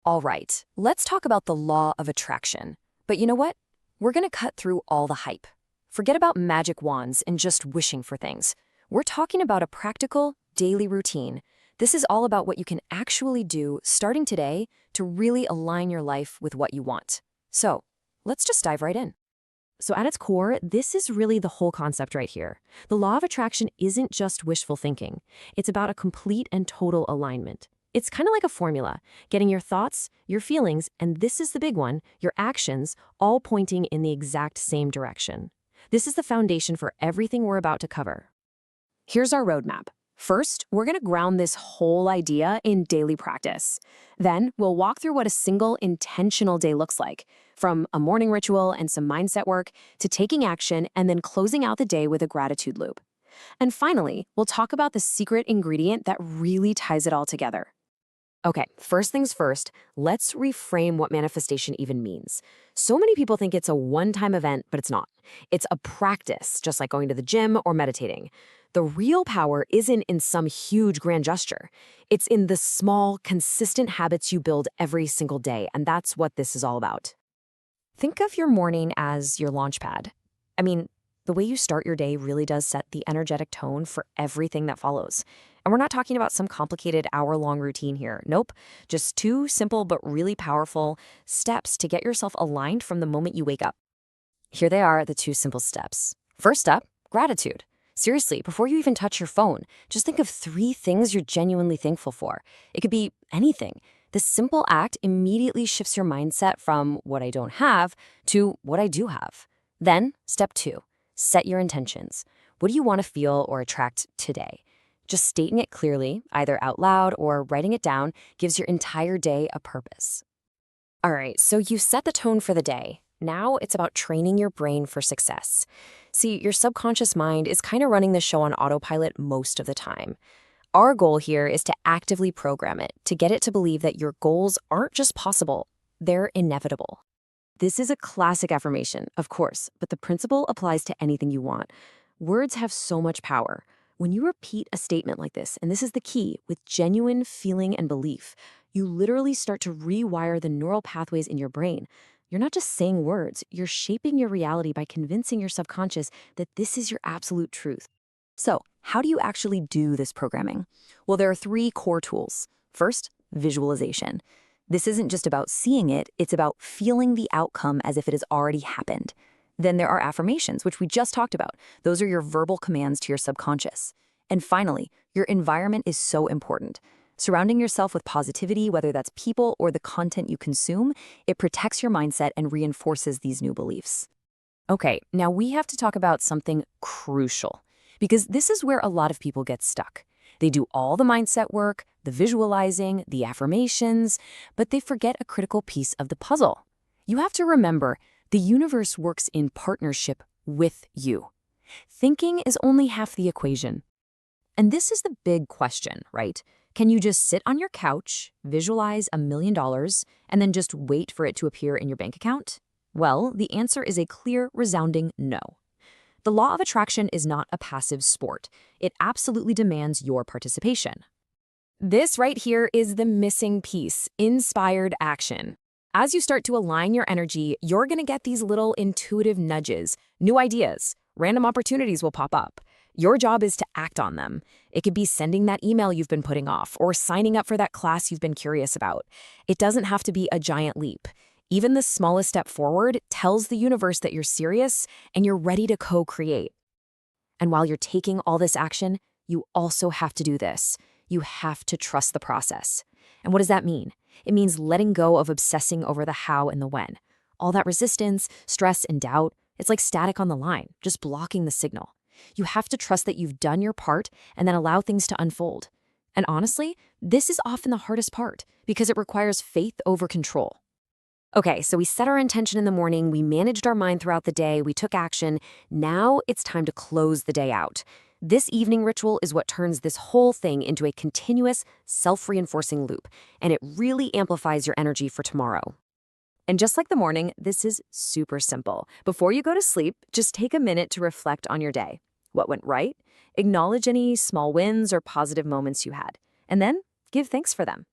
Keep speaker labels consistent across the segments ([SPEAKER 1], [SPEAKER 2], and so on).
[SPEAKER 1] All right, let's talk about the law of attraction. But you know what? We're going to cut through all the hype. Forget about magic wands and just wishing for things. We're talking about a practical, daily routine. This is all about what you can actually do starting today to really align your life with what you want. So, let's just dive right in. So at its core, this is really the whole concept right here. The law of attraction isn't just wishful thinking. It's about a complete and total alignment. It's kind of like a formula, getting your thoughts, your feelings, and this is the big one, your actions, all pointing in the exact same direction. This is the foundation for everything we're about to cover. Here's our roadmap. First, we're going to ground this whole idea in daily practice. Then, we'll walk through what a single intentional day looks like, from a morning ritual and some mindset work to taking action and then closing out the day with a gratitude loop. And finally, we'll talk about the secret ingredient that really ties it all together. Okay, first things first, let's reframe what manifestation even means. So many people think it's a one-time event, but it's not. It's a practice, just like going to the gym or meditating. The real power isn't in some huge grand gesture. It's in the small, consistent habits you build every single day, and that's what this is all about. Think of your morning as your launch pad. I mean, the way you start your day really does set the energetic tone for everything that follows. And we're not talking about some complicated hour-long routine here. Nope, just two simple but really powerful steps to get yourself aligned from the moment you wake up. Here they are, the two simple steps. First up, gratitude. Seriously, before you even touch your phone, just think of 3 things you're genuinely thankful for. It could be anything. This simple act immediately shifts your mindset from what I don't have to what I do have. Then, step 2, set your intentions. What do you want to feel or attract today? Just stating it clearly, either out loud or writing it down, gives your entire day a purpose. All right, so you set the tone for the day. Now it's about training your brain for success. See, your subconscious mind is kind of running the show on autopilot most of the time. Our goal here is to actively program it, to get it to believe that your goals aren't just possible, they're inevitable. This is a classic affirmation, of course, but the principle applies to anything you want. Words have so much power. When you repeat a statement like this, and this is the key, with genuine feeling and belief, you literally start to rewire the neural pathways in your brain. You're not just saying words, you're shaping your reality by convincing your subconscious that this is your absolute truth. So, how do you actually do this programming? Well, there are 3 core tools. First, visualization. This isn't just about seeing it, it's about feeling the outcome as if it has already happened. Then there are affirmations, which we just talked about. Those are your verbal commands to your subconscious. And finally, your environment is so important. Surrounding yourself with positivity, whether that's people or the content you consume, it protects your mindset and reinforces these new beliefs. Okay, now we have to talk about something crucial, because this is where a lot of people get stuck. They do all the mindset work, the visualizing, the affirmations, but they forget a critical piece of the puzzle. You have to remember, the universe works in partnership with you. Thinking is only half the equation. And this is the big question, right? Can you just sit on your couch, visualize $1 million, and then just wait for it to appear in your bank account? Well, the answer is a clear, resounding no. The law of attraction is not a passive sport. It absolutely demands your participation. This right here is the missing piece, inspired action. As you start to align your energy, you're going to get these little intuitive nudges, new ideas, random opportunities will pop up. Your job is to act on them. It could be sending that email you've been putting off or signing up for that class you've been curious about. It doesn't have to be a giant leap. Even the smallest step forward tells the universe that you're serious and you're ready to co-create. And while you're taking all this action, you also have to do this. You have to trust the process. And what does that mean? It means letting go of obsessing over the how and the when. All that resistance, stress, and doubt, it's like static on the line, just blocking the signal. You have to trust that you've done your part and then allow things to unfold. And honestly, this is often the hardest part because it requires faith over control. Okay, so we set our intention in the morning, we managed our mind throughout the day, we took action. Now it's time to close the day out. This evening ritual is what turns this whole thing into a continuous, self-reinforcing loop, and it really amplifies your energy for tomorrow. And just like the morning, this is super simple. Before you go to sleep, just take a minute to reflect on your day. What went right? Acknowledge any small wins or positive moments you had, and then give thanks for them.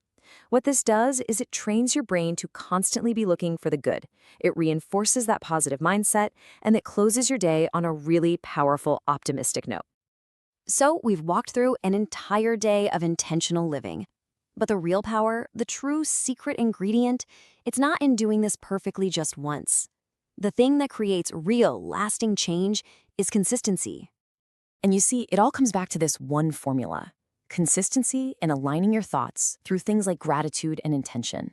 [SPEAKER 1] What this does is it trains your brain to constantly be looking for the good. It reinforces that positive mindset, and it closes your day on a really powerful, optimistic note. So, we've walked through an entire day of intentional living. But the real power, the true secret ingredient, it's not in doing this perfectly just once. The thing that creates real, lasting change is consistency. And you see, it all comes back to this one formula: consistency in aligning your thoughts through things like gratitude and intention,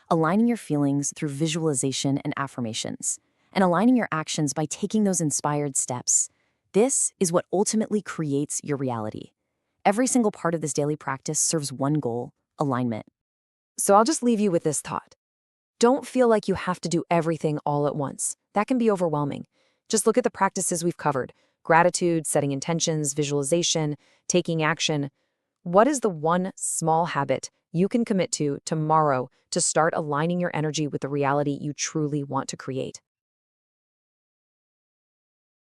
[SPEAKER 1] aligning your feelings through visualization and affirmations, and aligning your actions by taking those inspired steps. This is what ultimately creates your reality. Every single part of this daily practice serves one goal: alignment. So I'll just leave you with this thought. Don't feel like you have to do everything all at once. That can be overwhelming. Just look at the practices we've covered: gratitude, setting intentions, visualization, taking action. What is the one small habit you can commit to tomorrow to start aligning your energy with the reality you truly want to create?